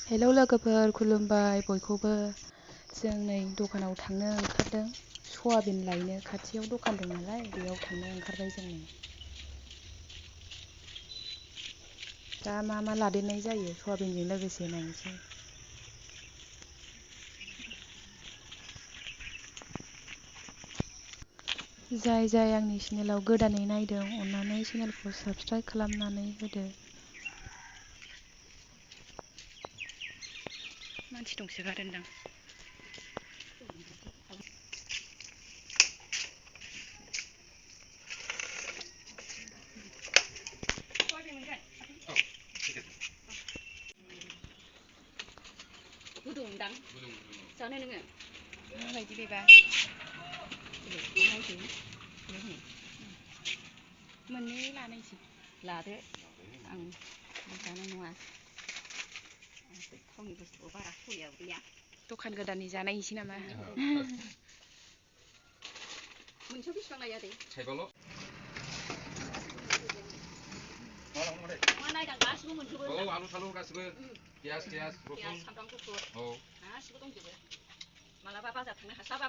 Hello लोगोफोर, खुलुमबाय बयखौबो। जों नै दखानाव थांनो ओंखारदों। सयाबिन लायनो खाथियाव दखान दं नालाय बेयाव थांनो ओंखारबाय जों नै। दा मा लादेरनाय जायो सयाबिनजों लोगोसे नायनोसै। जाय आंनि चेनेलाव गोदानै नायदों अन्नानै चेनेलखौ साबस्क्राइब खालामनानै होदो। मानसि दंसोगारोदां। गुदुंदां जानो नोङो माबायदि बेबा मोननै लानायसै लादो आं जानाय नङा थावनि बुस्थुखौ बारा सलियाबो गैया दखान गोदाननि जानायसै नामा मोनसेयाव बेसेबां लायो आदै थाइबाल' नायदां गासिबो मोनजोबो औ आलु थालु गासिबो पियास रसुन सामब्राम गुफुर औ गासिबो दंजोबो मालाबा बाजार थांनो हास्लाबा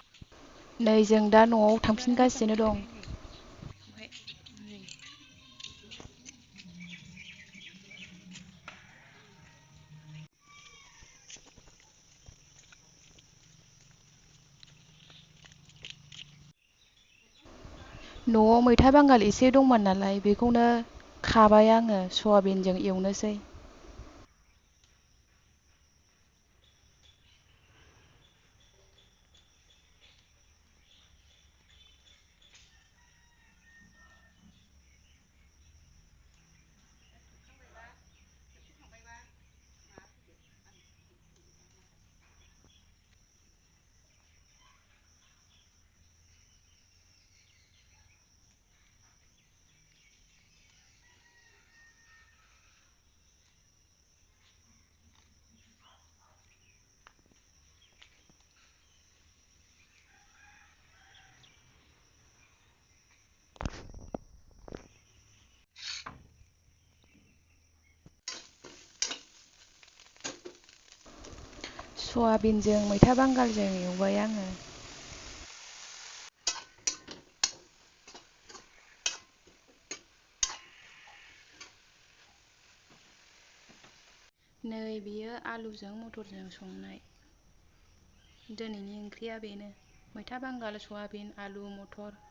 नै जों दा न'आव थांफिनगासिनो दं। न'आव मैथा बांगाल एसे दंमोन नालाय बेखौनो खाबाय आङो सयाबिनजों एवनोसै। सयाबिनजों मैथा बांगालजों एवबाय आङो। नै बेयो आलुजों मटरजों संनाय। दिनैनि ओंख्रिया बेनो मैथा बांगाल, सयाबिन, आलु, मटर।